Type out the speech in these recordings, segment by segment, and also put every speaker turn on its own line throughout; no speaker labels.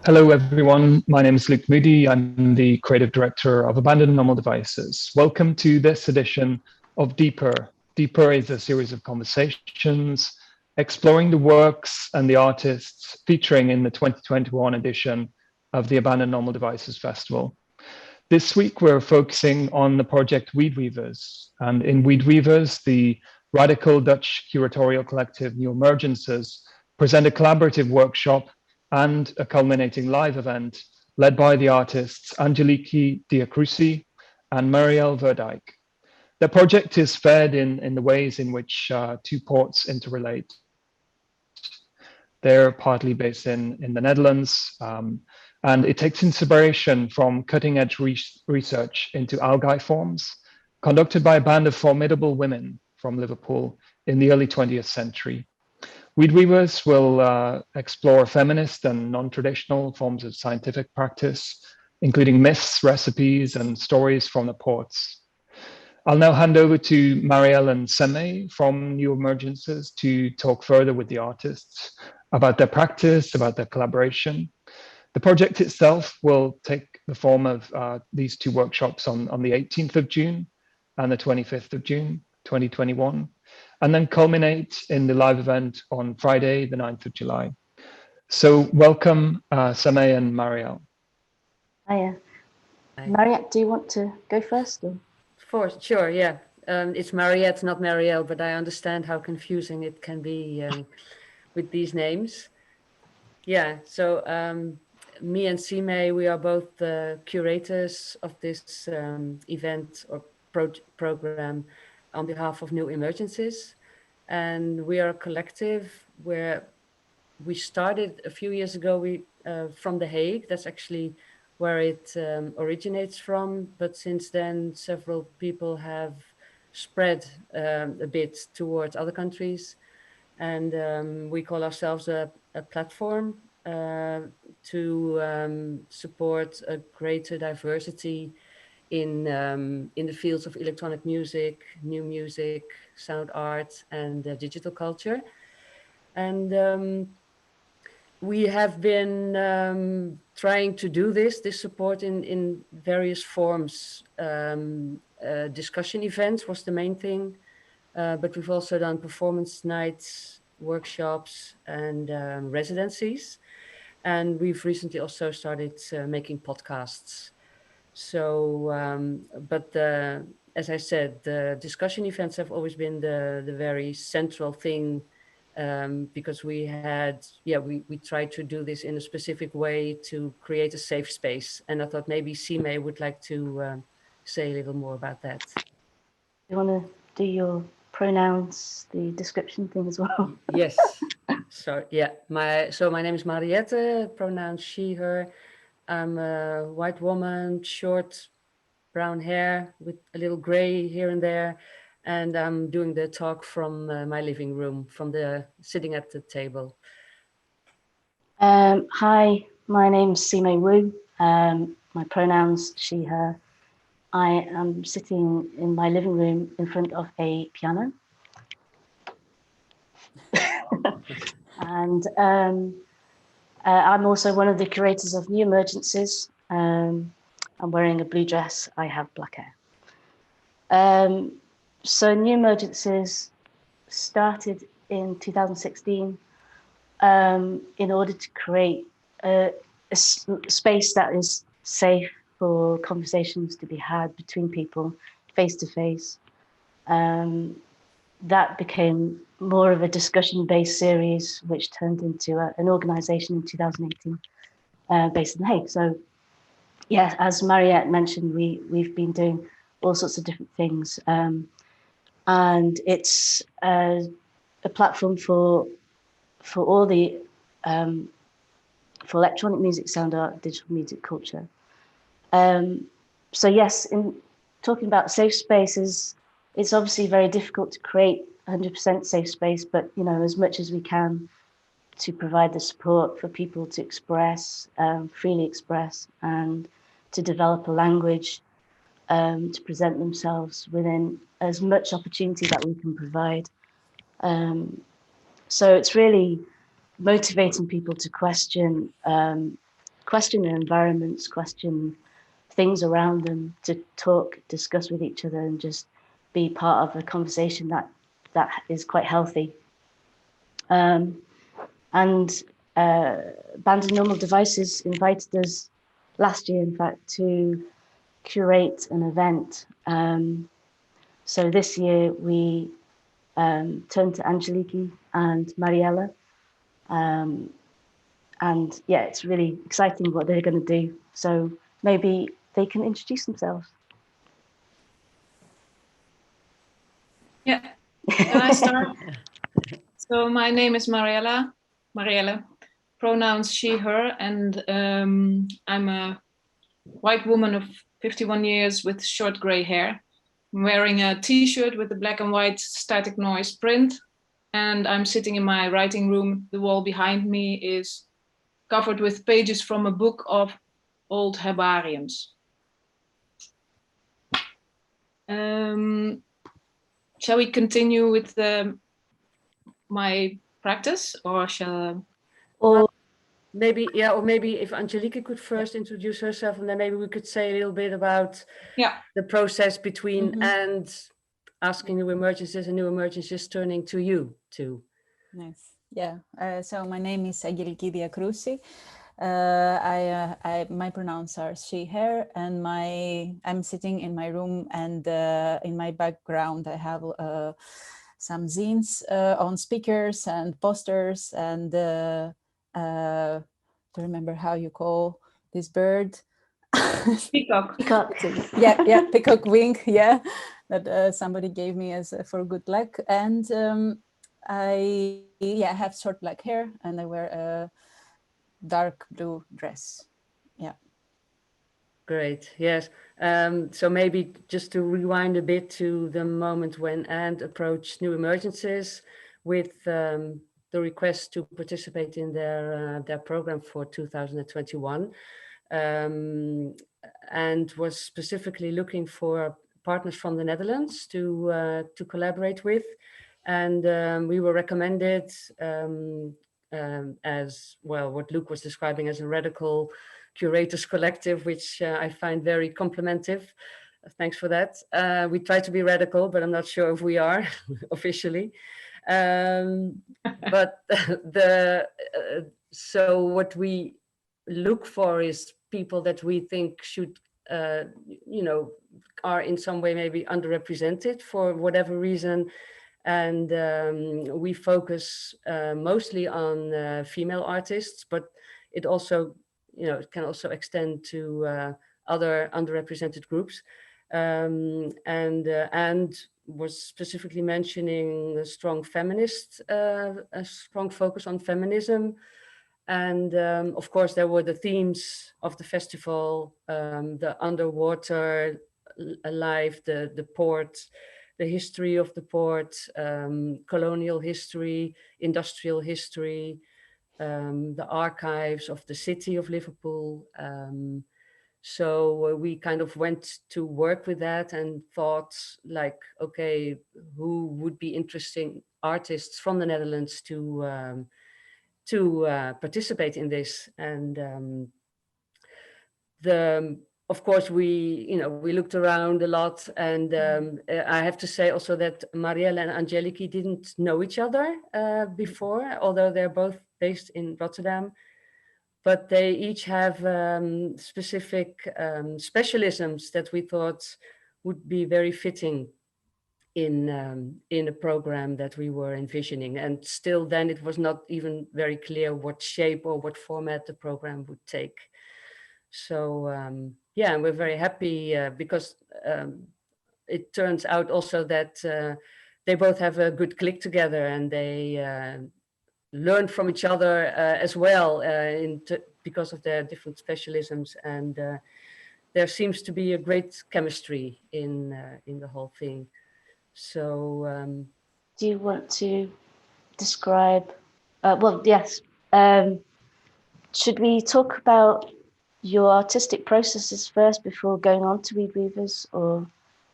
Hello, everyone. My name is Luke Moody. I'm the creative director of Abandoned Normal Devices. Welcome to this edition of Deeper. Deeper is a series of conversations exploring the works and the artists featuring in the 2021 edition of the Abandoned Normal Devices Festival. This week, we're focusing on the project Weed Weavers. And in Weed Weavers, the radical Dutch curatorial collective New Emergences present a collaborative workshop and a culminating live event led by the artists Angeliki Diacruci and Marielle Verdijk. The project is fed in the ways in which two ports interrelate. They're partly based in the Netherlands, and it takes inspiration from cutting-edge research into algae forms conducted by a band of formidable women from Liverpool in the early 20th century. Weed Weavers will explore feminist and non-traditional forms of scientific practice, including myths, recipes, and stories from the ports. I'll now hand over to Marielle and Seme from New Emergences to talk further with the artists about their practice, about their collaboration. The project itself will take the form of these two workshops on the 18th of June and the 25th of June, 2021, and then culminate in the live event on Friday, the 9th of July. So welcome, Seme and Marielle.
Hiya. Mariette, do you want to go first?
Sure, yeah. It's Mariette, not Marielle, but I understand how confusing it can be with these names. Yeah, so me and Sime, we are both the curators of this event or program on behalf of New Emergences. And we are a collective where we started a few years ago from The Hague. That's actually where it originates from. But since then, several people have spread a bit towards other countries. And we call ourselves a platform to support a greater diversity in the fields of electronic music, new music, sound art, and digital culture. And we have been trying to do this support in various forms. Discussion events was the main thing, but we've also done performance nights, workshops, and residencies. And we've recently also started making podcasts. So, but as I said, the discussion events have always been the very central thing, because we tried to do this in a specific way to create a safe space. And I thought maybe Sime would like to say a little more about that.
You want to do your pronouns, the description thing as well?
Yes. So yeah, my name is Mariette, pronouns she, her. I'm a white woman, short brown hair with a little gray here and there. And I'm doing the talk from my living room, sitting at the table.
Hi, my name's Sime Wu. My pronouns she, her. I am sitting in my living room in front of a piano. And I'm also one of the curators of New Emergences. I'm wearing a blue dress. I have black hair. So New Emergences started in 2016 in order to create a space that is safe for conversations to be had between people face to face. That became more of a discussion-based series, which turned into an organization in 2018 based in The Hague. So yeah, as Mariette mentioned, we've been doing all sorts of different things. And it's a platform for all the for electronic music, sound art, digital music culture. So yes, in talking about safe spaces, it's obviously very difficult to create 100% safe space, but as much as we can to provide the support for people to express, freely express, and to develop a language to present themselves within as much opportunity that we can provide. So it's really motivating people to question their environments, question things around them, to talk, discuss with each other, and just be part of a conversation that is quite healthy. And Banned and Normal Devices invited us last year, in fact, to curate an event. So this year we turned to Angeliki and Mariella. And yeah, it's really exciting what they're going to do. So maybe they can introduce themselves.
Yeah, can I start? So my name is Mariella, pronouns she, her, and I'm a white woman of 51 years with short gray hair. I'm wearing a t-shirt with the black and white Static Noise print, and I'm sitting in my writing room. The wall behind me is covered with pages from a book of old herbariums. Shall we continue with my practice, or shall?
Or
maybe if Angeliki could first introduce herself, and then maybe we could say a little bit about the process between and asking new emergencies and new emergencies turning to you too.
Nice. Yeah. So my name is Angeliki Diakrousi. My pronouns are she, her, and I'm sitting in my room, and in my background I have some zines on speakers and posters, and to remember how you call this bird.
Peacock.
Yeah, peacock wing. Yeah, that somebody gave me as for good luck, and I have short black hair, and I wear a dark blue dress. Yeah.
Great. Yes. So maybe just to rewind a bit to the moment when AND approached New Emergencies with the request to participate in their program for 2021, and was specifically looking for partners from the Netherlands to collaborate with, and we were recommended as well what Luke was describing as a radical curators collective, which I find very complimentive. Thanks for that. We try to be radical, but I'm not sure if we are officially. But so what we look for is people that we think should, are in some way maybe underrepresented for whatever reason. And we focus mostly on female artists, but it also, it can also extend to other underrepresented groups. And was specifically mentioning a strong feminist, a strong focus on feminism. And of course, there were the themes of the festival, the underwater life, the port, the history of the port, colonial history, industrial history, the archives of the city of Liverpool. So we kind of went to work with that and thought like, okay, who would be interesting artists from the Netherlands to participate in this? And of course, we looked around a lot, and I have to say also that Mariella and Angeliki didn't know each other before, although they're both based in Rotterdam. But they each have specific specialisms that we thought would be very fitting in a program that we were envisioning. And still then it was not even very clear what shape or what format the program would take. So yeah, we're very happy because it turns out also that they both have a good click together, and they learn from each other as well because of their different specialisms, and there seems to be a great chemistry in the whole thing. So
do you want to describe, well, yes. Should we talk about your artistic processes first before going on to Weed Weavers, or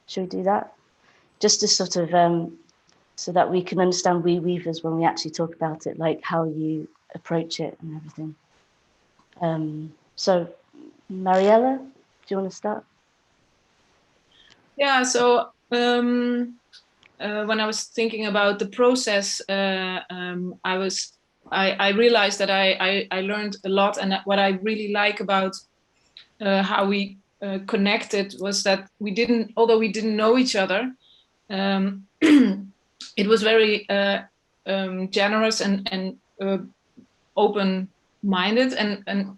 should we do that? Just to sort of, so that we can understand Weed Weavers when we actually talk about it, like how you approach it and everything. So Mariella, do you want to start?
Yeah, so when I was thinking about the process, I realized that I learned a lot, and what I really like about how we connected was that although we didn't know each other, it was very generous and open-minded, and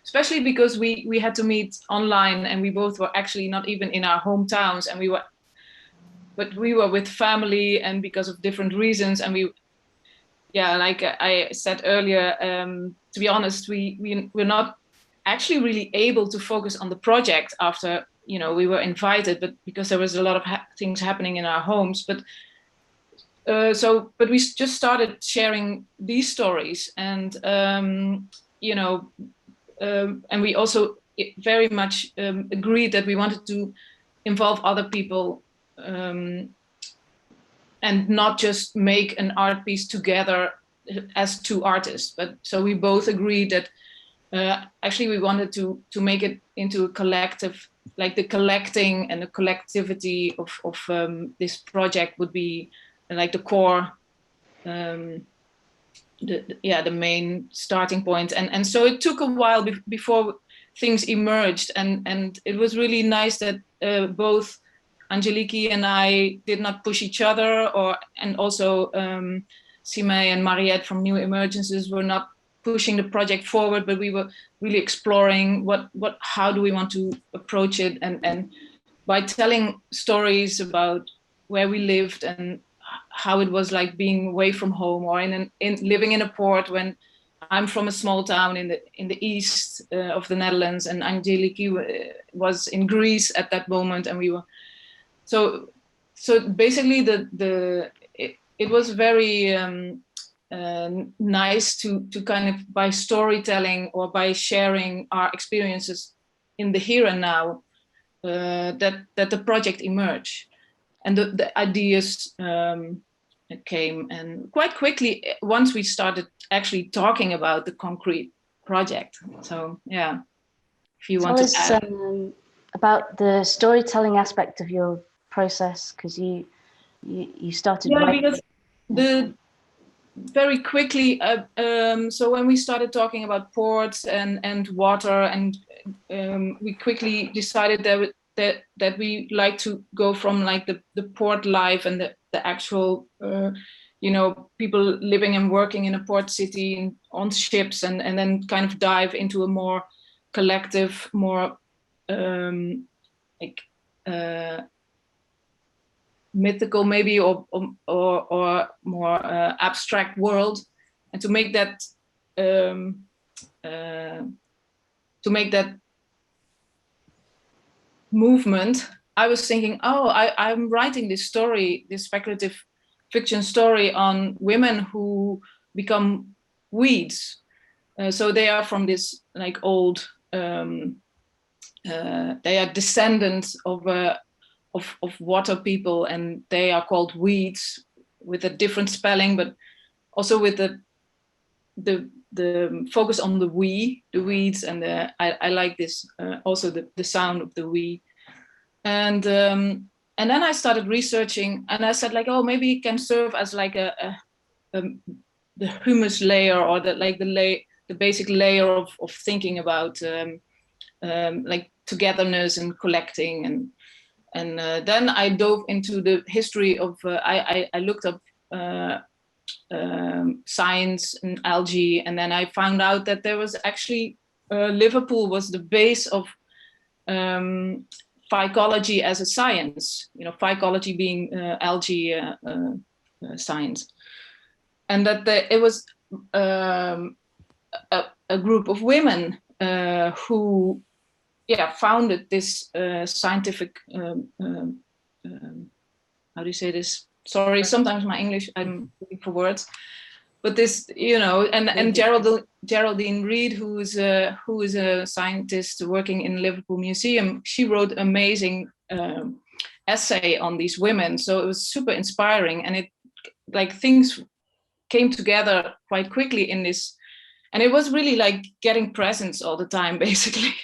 especially because we had to meet online, and we both were actually not even in our hometowns, and we were with family, and because of different reasons, and like I said earlier, to be honest, we're not actually really able to focus on the project after, we were invited, but because there was a lot of things happening in our homes, but we just started sharing these stories, and and we also very much agreed that we wanted to involve other people, and not just make an art piece together as two artists. But so we both agreed that actually we wanted to make it into a collective, like the collecting and the collectivity of this project would be like the core, the main starting point. And so it took a while before things emerged, and it was really nice that both Angeliki and I did not push each other, and also Simay and Mariette from New Emergences were not pushing the project forward, but we were really exploring how do we want to approach it, and by telling stories about where we lived and how it was like being away from home, or in living in a port, when I'm from a small town in the east of the Netherlands, and Angeliki was in Greece at that moment, and we were so basically it was very nice to kind of, by storytelling or by sharing our experiences in the here and now, that the project emerged, and the ideas came, and quite quickly once we started actually talking about the concrete project. So yeah, if you want to add
about the storytelling aspect of your process, because you started
because very quickly, so when we started talking about ports and water, and we quickly decided that we like to go from like the port life and the actual people living and working in a port city and on ships, and then kind of dive into a more collective, more mythical maybe, or more abstract world, and to make that movement. I was thinking, I'm writing this story, this speculative fiction story on women who become weeds. So they are from this like old, they are descendants of water people, and they are called weeds, with a different spelling, but also with the focus on the weeds, and I like this also the sound of the we, and then I started researching, and I said like, maybe it can serve as like the humus layer, or the basic layer of thinking about like togetherness and collecting, and then I dove into the history of I looked up science and algae, and then I found out that there was actually Liverpool was the base of phycology as a science, phycology being algae science, and that it was a group of women who founded this scientific, how do you say this? Sorry, sometimes my English, I'm looking for words. But this, and Geraldine Reid, who is a scientist working in Liverpool Museum, she wrote an amazing essay on these women. So it was super inspiring, and it like things came together quite quickly in this. And it was really like getting presents all the time, basically,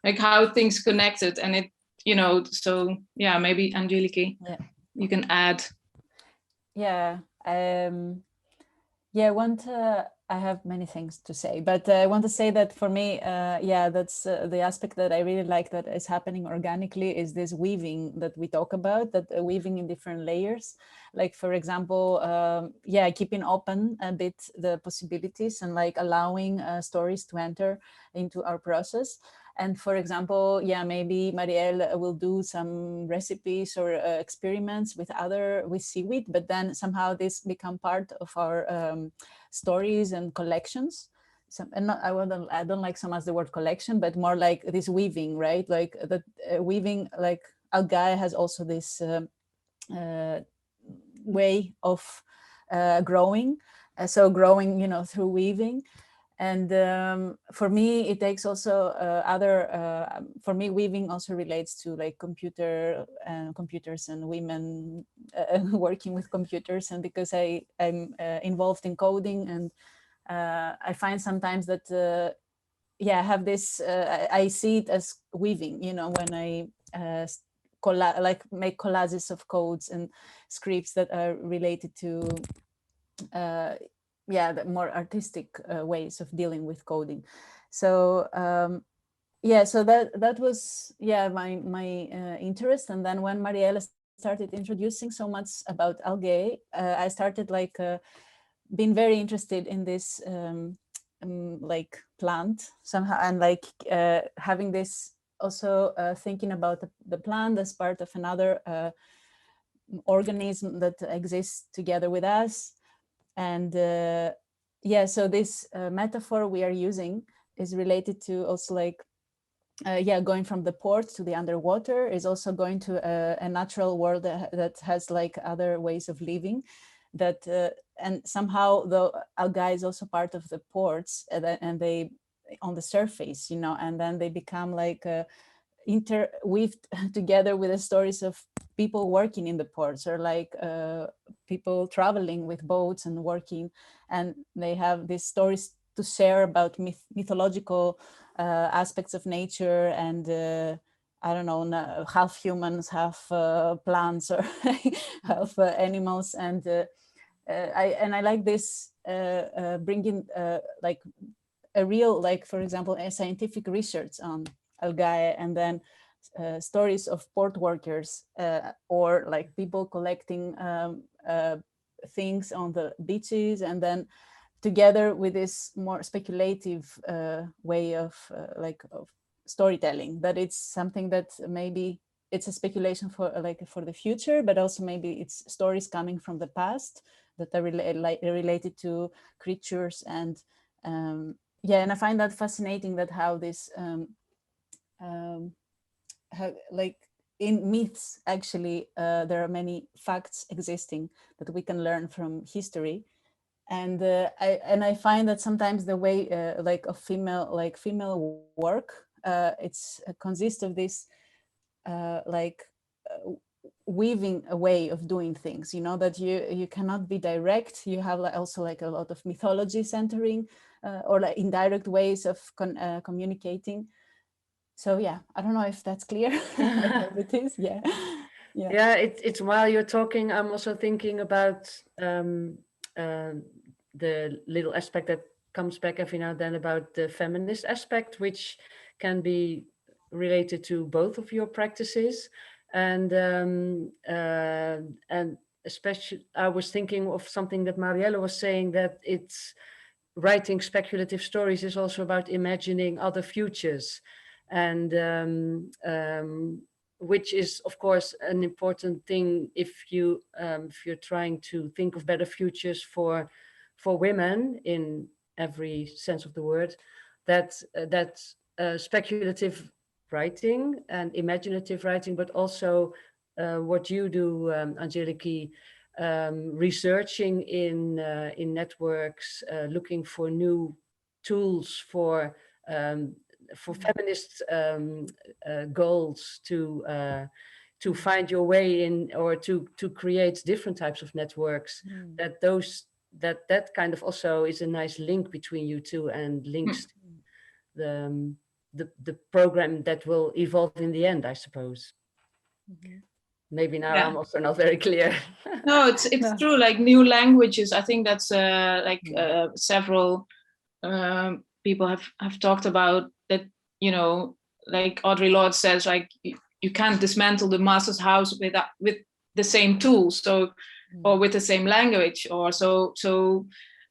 like how things connected. And it, you know, so yeah, maybe Angelique, you can add.
Yeah, I have many things to say, but I want to say that for me, yeah, that's the aspect that I really like that is happening organically is this weaving that we talk about, that weaving in different layers. Like, for example, yeah, keeping open a bit the possibilities and like allowing stories to enter into our process. And for example, yeah, maybe Marielle will do some recipes or experiments with seaweed, but then somehow this become part of our stories and collections. And not, I don't like so much the word collection, but more like this weaving, right? Like that weaving, like Algae has also this way of growing. So growing, you know, through weaving. And for me, it takes also for me, weaving also relates to like computers and women working with computers. And because I'm involved in coding, and I find sometimes that, yeah, I have this, I see it as weaving, you know, when I like make collages of codes and scripts that are related to yeah, the more artistic ways of dealing with coding. So yeah, so that was, yeah, my interest. And then when Marielle started introducing so much about algae, I started like being very interested in this like plant somehow, and like having this also thinking about the plant as part of another organism that exists together with us. And yeah, so this metaphor we are using is related to also like, yeah, going from the port to the underwater is also going to a natural world that has like other ways of living. That and somehow the algae is also part of the ports, and they on the surface, you know, and then they become like interweaved together with the stories of people working in the ports, or like people traveling with boats and working, and they have these stories to share about mythological aspects of nature. And I don't know, half humans, half plants, or half animals. And I like this bringing like a real, like, for example, a scientific research on algae, and then stories of port workers or like people collecting things on the beaches, and then together with this more speculative way of like of storytelling, that it's something that maybe it's a speculation for like for the future, but also maybe it's stories coming from the past that are related to creatures. And yeah, and I find that fascinating, that how this how, like in myths actually there are many facts existing that we can learn from history. And I find that sometimes the way like of female work, it's consists of this like weaving a way of doing things, you know, that you cannot be direct. You have like also like a lot of mythology centering or like indirect ways of communicating. So yeah, I don't know if that's clear. I hope it is. Yeah. Yeah.
Yeah, it's while you're talking, I'm also thinking about the little aspect that comes back every now and then about the feminist aspect, which can be related to both of your practices. And especially, I was thinking of something that Marielle was saying, that it's writing speculative stories is also about imagining other futures. And which is, of course, an important thing if you're trying to think of better futures for women in every sense of the word. That speculative writing and imaginative writing, but also what you do, Angelique, researching in networks, looking for new tools for feminist goals to find your way in, or to create different types of networks. That that kind of also is a nice link between you two and links the program that will evolve in the end, I suppose. Maybe now I'm also not very clear.
No, it's true. Like new languages, I think that's several people have talked about that. You know, like Audre Lorde says, like you can't dismantle the master's house with the same tools, so or with the same language, or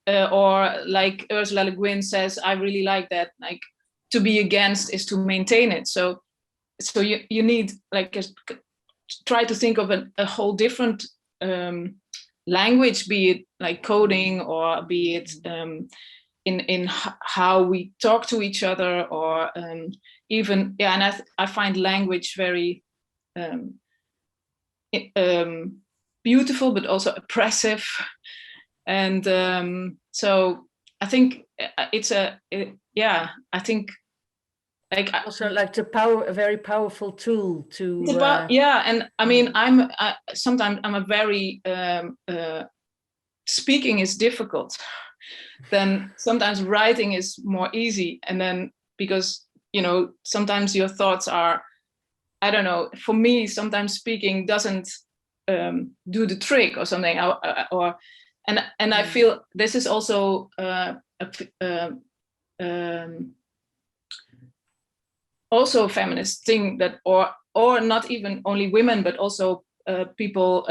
or like Ursula Le Guin says, I really like that. Like to be against is to maintain it. So you need like try to think of a whole different language, be it like coding or be it in how we talk to each other, or even and I find language very beautiful but also oppressive, and so I think it's I think like
also like a very powerful tool to
it's about, and I mean sometimes I'm a very speaking is difficult, then sometimes writing is more easy, and then because you know sometimes your thoughts are, I don't know, for me sometimes speaking doesn't do the trick or something, and I feel this is also also a feminist thing, that or not even only women but also people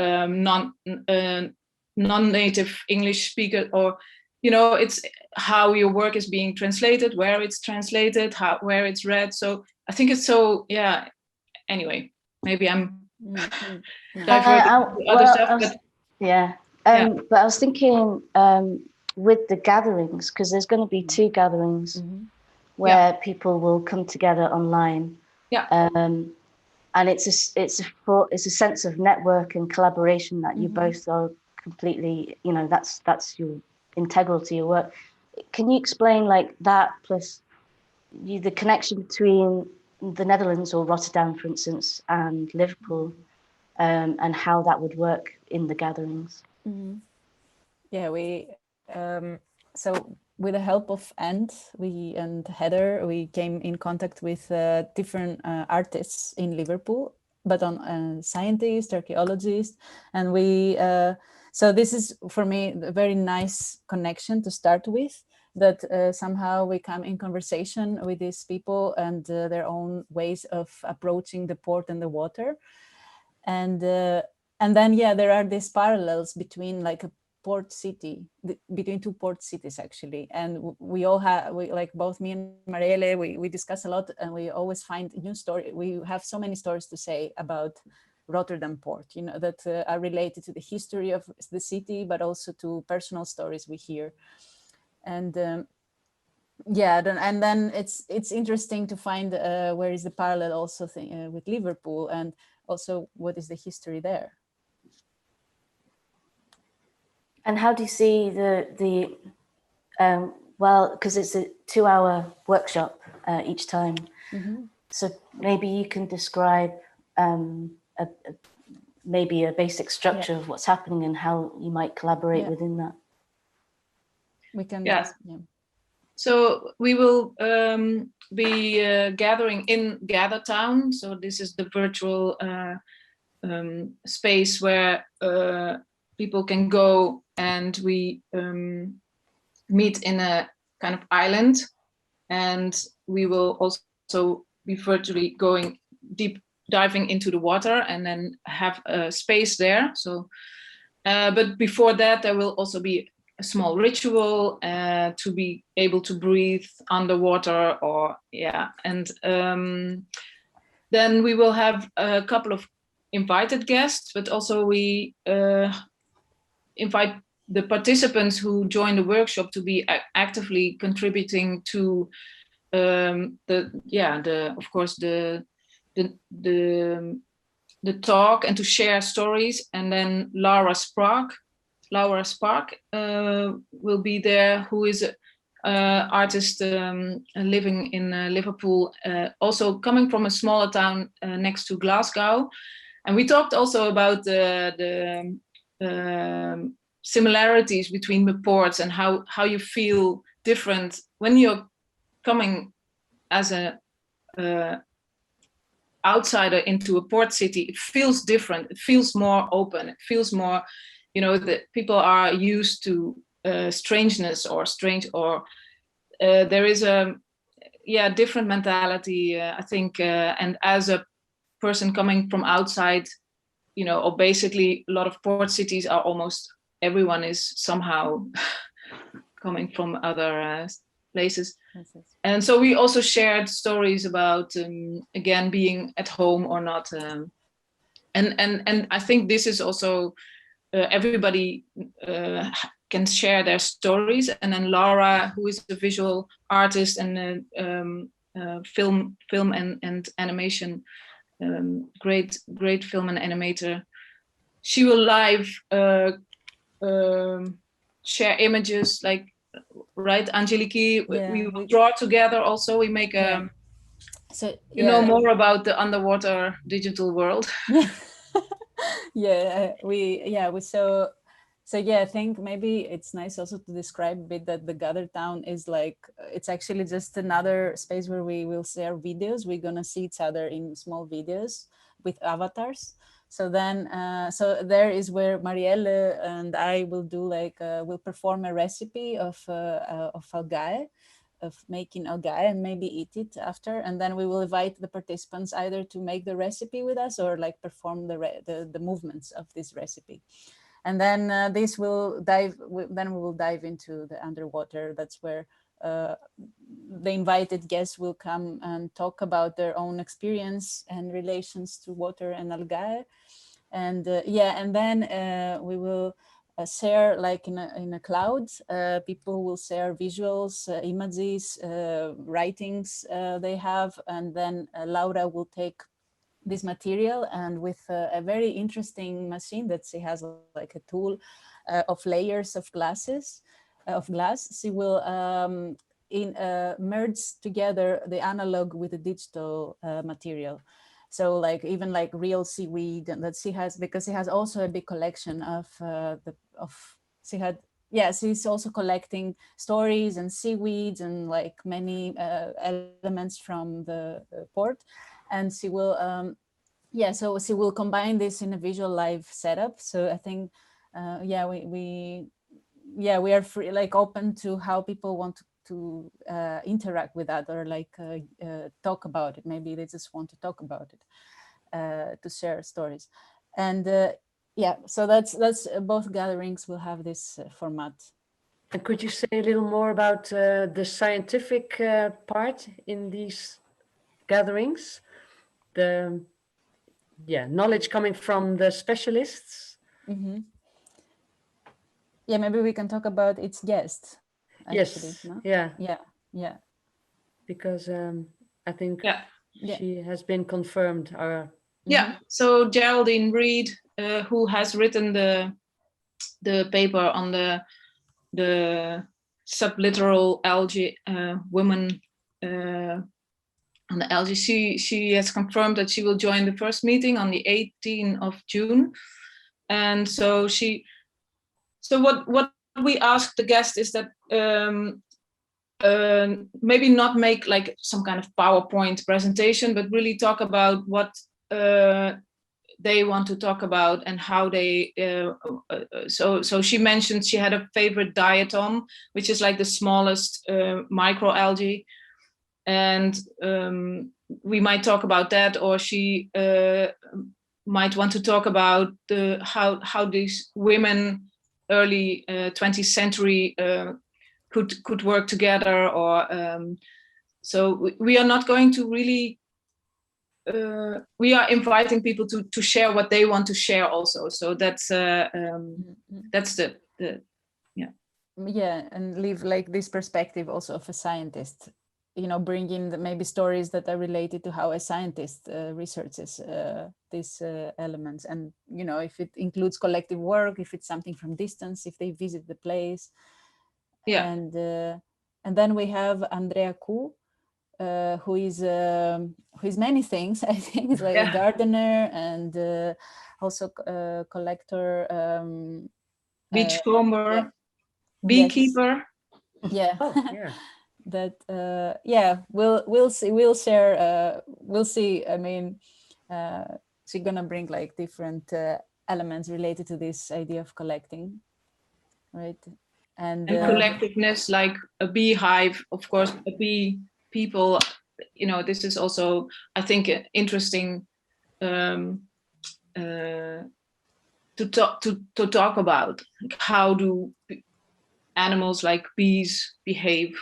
non-native English speaker, or you know, it's how your work is being translated, where it's translated, where it's read. So I think it's so anyway, maybe I'm diverting to other stuff,
but I was thinking with the gatherings, because there's going to be 2 gatherings where people will come together online, and it's a sense of network and collaboration that you both are completely, you know, that's your integral to your work. Can you explain like that, plus the connection between the Netherlands or Rotterdam, for instance, and Liverpool, and how that would work in the gatherings?
Yeah, we so with the help of Ant, and Heather, we came in contact with different artists in Liverpool, but on scientists, archaeologists, and we. So this is for me a very nice connection to start with. That somehow we come in conversation with these people and their own ways of approaching the port and the water, and then there are these parallels between like a port city, between 2 port cities actually, and we all have, like both me and Marielle, we discuss a lot, and we always find new story. We have so many stories to say about Rotterdam port, you know, that are related to the history of the city, but also to personal stories we hear. And and then it's interesting to find where is the parallel also with Liverpool, and also what is the history there.
And how do you see the well, because it's a 2-hour workshop each time, so maybe you can describe maybe a basic structure of what's happening and how you might collaborate within that.
We can.
Yes. Yeah. So we will be gathering in Gathertown. So this is the virtual space where people can go, and we meet in a kind of island, and we will also be virtually going diving into the water, and then have a space there. So, but before that, there will also be a small ritual to be able to breathe underwater, or and then we will have a couple of invited guests, but also we invite the participants who join the workshop to be actively contributing to of course the talk, and to share stories. And then Laura Spark will be there, who is an artist living in Liverpool, also coming from a smaller town next to Glasgow. And we talked also about similarities between the ports and how you feel different when you're coming as a outsider into a port city. It feels different. It feels more open. It feels more, that people are used to strangeness or strange, or there is a different mentality, I think. And as a person coming from outside, or basically a lot of port cities are almost everyone is somehow coming from other places. And so we also shared stories about, again, being at home or not. And I think this is also, everybody can share their stories. And then Laura, who is a visual artist and film and animation, great film and animator, she will live share images, like, right, Angeliki?
Yeah,
we draw together also. We make
so
you know more about the underwater digital world.
So yeah, I think maybe it's nice also to describe a bit that the Gather Town is like, it's actually just another space where we will share videos. We're gonna see each other in small videos with avatars. So then, so there is where Marielle and I will do like, will perform a recipe of algae, of making algae, and maybe eat it after. And then we will invite the participants either to make the recipe with us or like perform the movements of this recipe. And then this will then we will dive into the underwater. That's where the invited guests will come and talk about their own experience and relations to water and algae. And and then we will share, like in a cloud, people will share visuals, images, writings they have. And then Laura will take this material, and with a very interesting machine that she has, like a tool of layers of glass, she will merge together the analog with the digital material. So like even like real seaweed that she has, because she has also a big collection of she's also collecting stories and seaweeds and like many elements from the port. And she will so she will combine this in a visual live setup. So I think we are free, like open to how people want to interact with that, or like talk about it. Maybe they just want to talk about it, to share stories. And so that's both gatherings will have this format.
And could you say a little more about the scientific part in these gatherings? The knowledge coming from the specialists.
Mm-hmm. Yeah, maybe we can talk about its guest. Actually,
yes.
No? Yeah.
Because I think she has been confirmed.
So Geraldine Reed, who has written the paper on the sublittoral algae, women on the algae, she has confirmed that she will join the first meeting on the 18th of June. And so what we asked the guest is that maybe not make like some kind of PowerPoint presentation, but really talk about what they want to talk about and how they so she mentioned she had a favorite diatom, which is like the smallest microalgae, and we might talk about that, or she might want to talk about how these women early 20th century could work together, or so we are not going to really we are inviting people to share what they want to share also. So that's the
and leave like this perspective also of a scientist, bring in maybe stories that are related to how a scientist researches these elements, and if it includes collective work, if it's something from distance, if they visit the place. And then we have Andrea Ku, who is many things. I think is like a gardener and also a collector.
beachcomber,
yeah.
beekeeper.
Yeah.
Oh, yeah.
That yeah, we'll see, we'll share, we'll see. I mean, she's gonna bring like different elements related to this idea of collecting, right? And
Collectiveness, like a beehive, of course, a bee people, you know, this is also, I think, interesting to talk about. Like, how do animals like bees behave,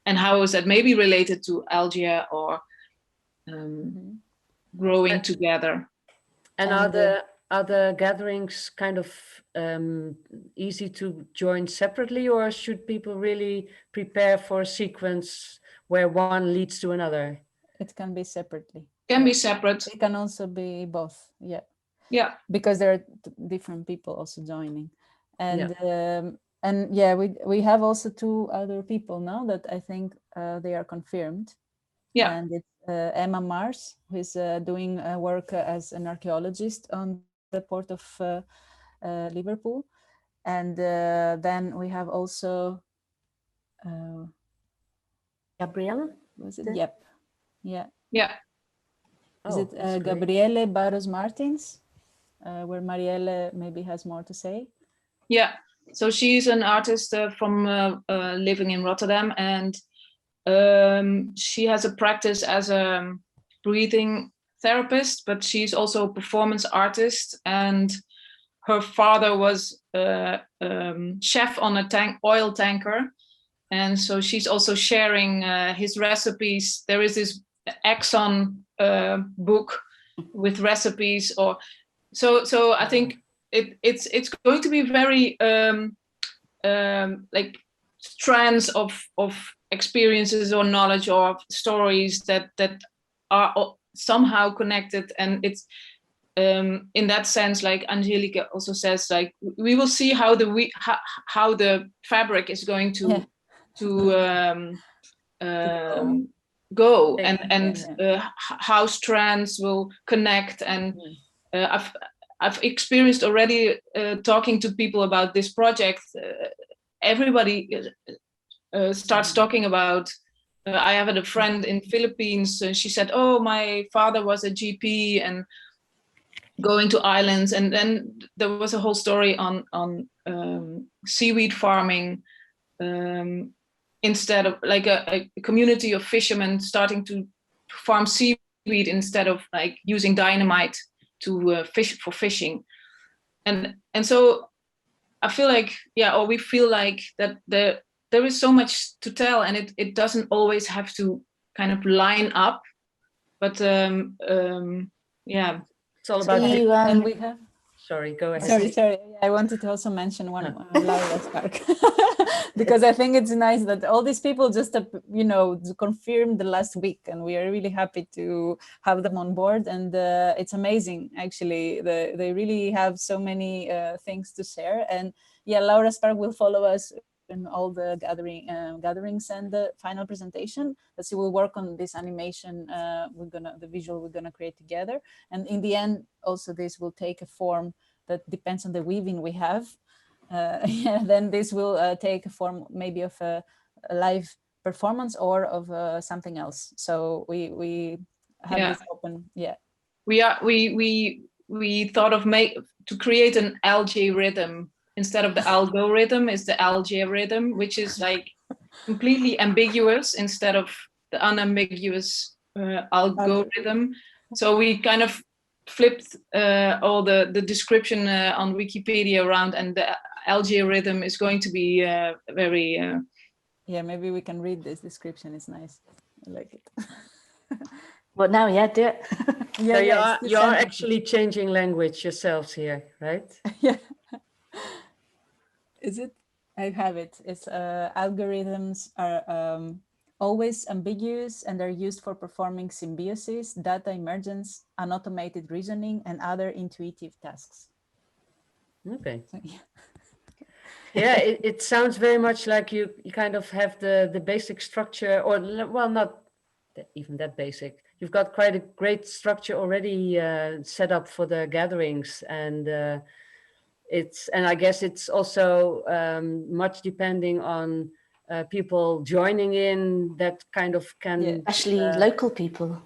and how is that maybe related to algae or growing together?
And are the gatherings kind of easy to join separately, or should people really prepare for a sequence where one leads to another?
it can be separately.
Can be separate.
It can also be both. Yeah.
Yeah.
Because there are different people also joining, and yeah, we have also 2 other people now that I think they are confirmed.
Yeah.
And it's Emma Mars, who is doing work as an archaeologist on the port of Liverpool, and then we have also
Gabriella?
was it? Yep. Yeah.
Yeah.
Is it Gabriele Barros Martins? Where Marielle maybe has more to say.
Yeah, so she's an artist from living in Rotterdam, and she has a practice as a breathing therapist, but she's also a performance artist, and her father was chef on a oil tanker, and so she's also sharing his recipes. There is this Exxon book with recipes, or so I think it's going to be very like strands of experiences or knowledge or stories that are somehow connected, and it's in that sense, like Angelica also says, like we will see how the fabric is going to go, and how strands will connect, and I've experienced already talking to people about this project. Everybody starts talking about. I have a friend in Philippines. She said, "Oh, my father was a GP and going to islands." And then there was a whole story on seaweed farming, instead of like a community of fishermen starting to farm seaweed instead of like using dynamite to fish for fishing, and so I feel like we feel like that there is so much to tell, and it doesn't always have to kind of line up, but
it's all about
and we have.
Sorry, go ahead.
Sorry. I wanted to also mention one, Laura Spark, because I think it's nice that all these people just, confirmed the last week, and we are really happy to have them on board. And it's amazing, actually. They really have so many things to share. And Laura Spark will follow us in all the gatherings and the final presentation. That she will work on this animation. The visual we're gonna create together, and in the end, also this will take a form that depends on the weaving we have. Then this will take a form maybe of a live performance or of something else. So we have this open. Yeah,
we thought of to create an algae rhythm. Instead of the algorithm, is the algae rhythm, which is like completely ambiguous instead of the unambiguous algorithm. So we kind of flipped all the description on Wikipedia around, and the algae rhythm is going to be very.
Maybe we can read this description. It's nice. I like it.
What now? Yeah, do it.
So you're actually changing language yourselves here, right?
Yeah. Is it? I have it. It's algorithms are always ambiguous and are used for performing symbiosis, data emergence, and automated reasoning, and other intuitive tasks.
Okay. So, yeah, it sounds very much like you kind of have the basic structure, or well, not even that basic. You've got quite a great structure already set up for the gatherings, and and I guess it's also much depending on people joining in that kind of can.
Yeah.
Especially local people.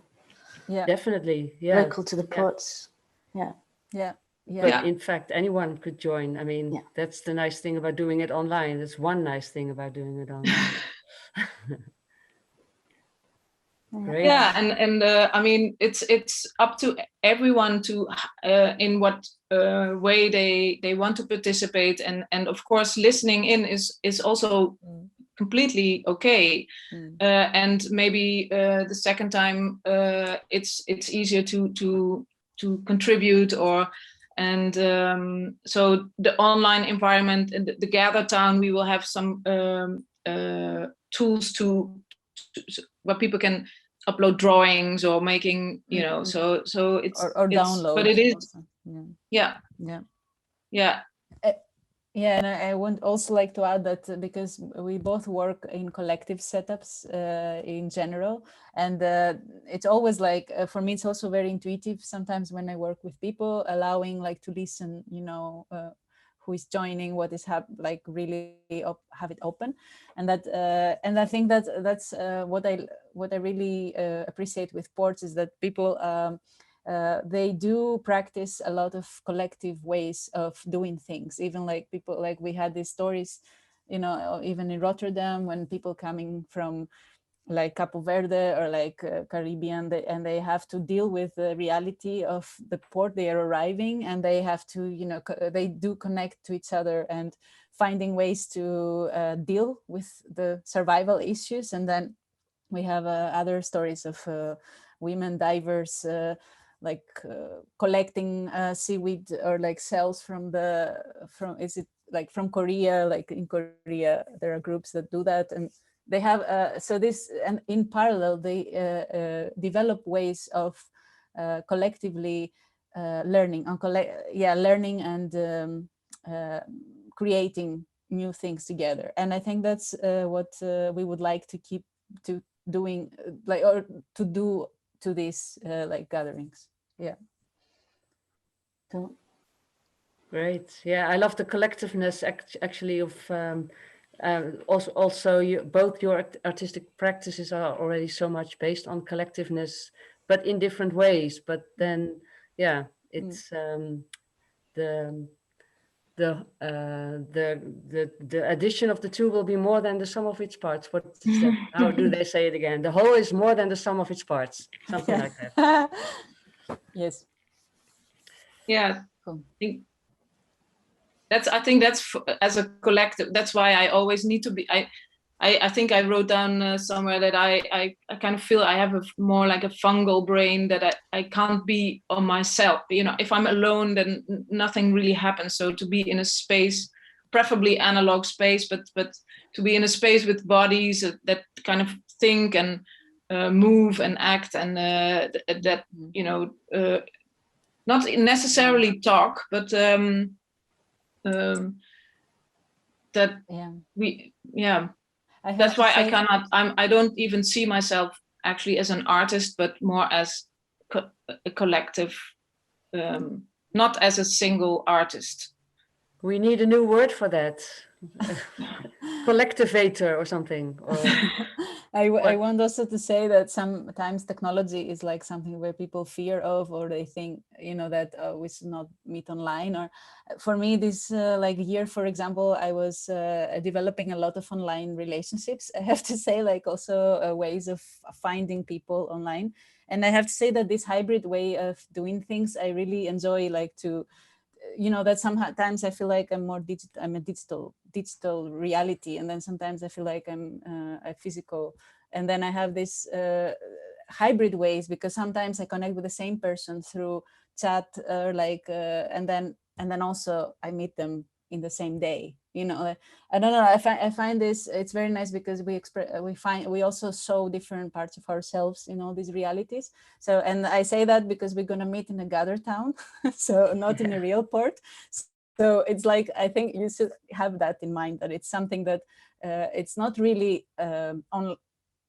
Yeah.
Definitely, yeah.
Local to the ports. Yeah.
Yeah. Yeah.
But in fact, anyone could join. I mean,
Yeah.
that's the nice thing about doing it online. That's one nice thing about doing it online. Great.
Yeah, and I mean, it's up to everyone to in what way they want to participate, and of course, listening in is also completely okay. And maybe the second time it's easier to contribute, or and so the online environment and the Gather Town, we will have some tools to where people can upload drawings or making, you know, so it's
or download,
but it is
also.
yeah.
Yeah, and I would also like to add that because we both work in collective setups in general, and it's always like, for me, it's also very intuitive sometimes when I work with people, allowing like to listen, you know, who is joining, what is like really have it open, and that and I think that that's what I really appreciate with ports is that people they do practice a lot of collective ways of doing things. Even like people, like we had these stories, you know, even in Rotterdam, when people coming from like Capo Verde or like Caribbean, and they have to deal with the reality of the port they are arriving, and they have to, you know, they do connect to each other and finding ways to deal with the survival issues. And then we have other stories of women divers collecting seaweed or like cells from Korea. Like in Korea there are groups that do that, and they have so this, and in parallel they develop ways of collectively learning learning and creating new things together. And I think that's what we would like to keep to doing, or to do to these like gatherings. Yeah.
So,
Great. Yeah, I love the collectiveness actually of also both your artistic practices are already so much based on collectiveness, but in different ways. But then, yeah, it's the addition of the two will be more than the sum of its parts. What is that? How do they say it again? The whole is more than the sum of its parts. Something like that.
Yes.
Yeah.
Cool.
I think that's as a collective. That's why I always need to be. I think I wrote down somewhere that I kind of feel I have more like a fungal brain, that I can't be on myself. You know, if I'm alone, then nothing really happens. So to be in a space, preferably analog space, but to be in a space with bodies that kind of think and move and act, and that, you know, not necessarily talk, but that that's why I cannot. I don't even see myself actually as an artist, but more as a collective, not as a single artist.
We need a new word for that. Collectivator or something. Or
I want also to say that sometimes technology is like something where people fear of, or they think, you know, that we should not meet online. Or for me, this like year, for example, I was developing a lot of online relationships. I have to say, like also ways of finding people online. And I have to say that this hybrid way of doing things, I really enjoy, like to, you know, that sometimes I feel like I'm more digital. I'm a digital reality, and then sometimes I feel like I'm a physical. And then I have this hybrid ways, because sometimes I connect with the same person through chat, or and then also I meet them in the same day. You know, I don't know. I find this, it's very nice, because we also show different parts of ourselves in all these realities. So, and I say that because we're gonna meet in a Gather Town, so not in a real port. So it's like, I think you should have that in mind, that it's something that it's not really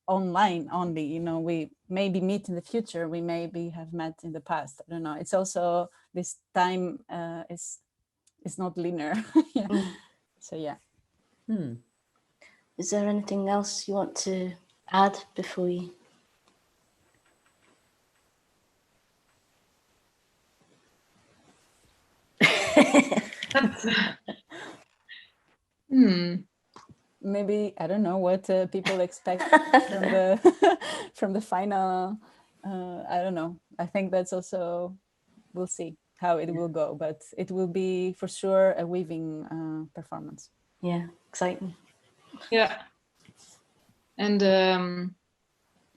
online only. You know, we maybe meet in the future, we maybe have met in the past. I don't know. It's also this time is it's not linear. Yeah.
Mm.
So yeah.
Is there anything else you want to add before we?
Maybe I don't know what people expect from the from the final. I don't know. I think that's also, we'll see how it will go, but it will be for sure a weaving performance.
Yeah, exciting.
Yeah. And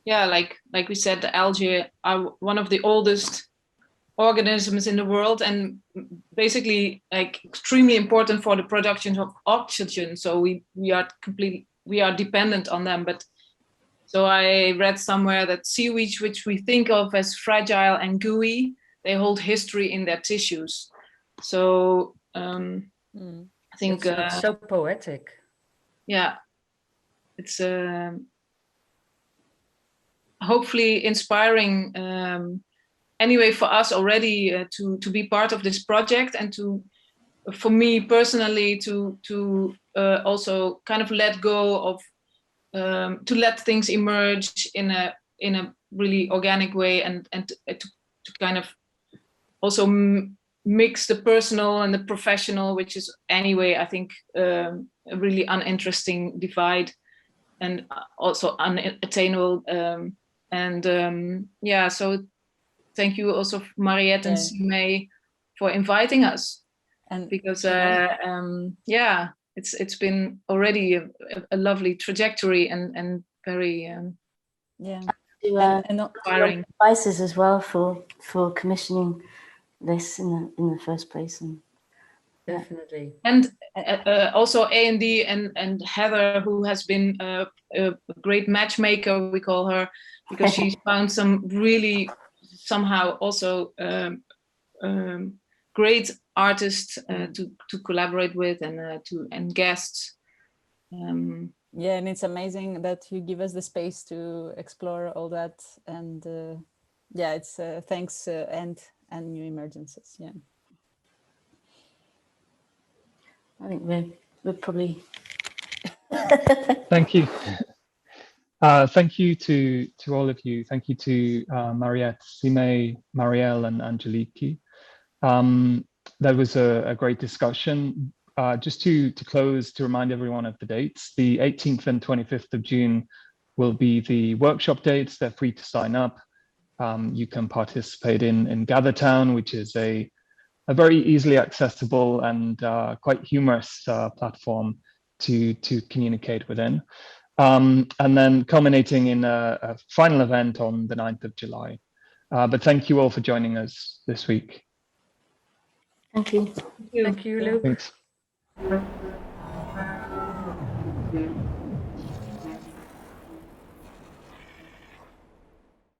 yeah, like we said, the algae are one of the oldest organisms in the world, and basically like extremely important for the production of oxygen. So we are dependent on them. But so I read somewhere that seaweeds, which we think of as fragile and gooey, they hold history in their tissues. So I think
it's so poetic.
Yeah, it's hopefully inspiring anyway for us already to be part of this project, and for me personally to also kind of let go of to let things emerge in a really organic way, and to kind of also mix the personal and the professional, which is anyway I think a really uninteresting divide and also unattainable. Yeah, so thank you also Mariette and Simei for inviting us, and because yeah, it's been already a lovely trajectory and very
Yeah,
and
inspiring. Advices as well for commissioning this in the first place. And
definitely.
And also A&D and Heather, who has been a great matchmaker, we call her, because she's found some really somehow also great artists to collaborate with, and guests.
Yeah, and it's amazing that you give us the space to explore all that, and yeah, it's thanks and New Emergences. Yeah,
I think we're probably.
Thank you. Thank you to all of you. Thank you to Mariette, Simei, Marielle, and Angeliki. That was a great discussion. Just to close, to remind everyone of the dates, the 18th and 25th of June will be the workshop dates. They're free to sign up. You can participate in GatherTown, which is a very easily accessible and quite humorous platform to communicate within. And then culminating in a final event on the 9th of July. But thank you all for joining us this week.
Thank you.
Thank you, Luke.
Thanks.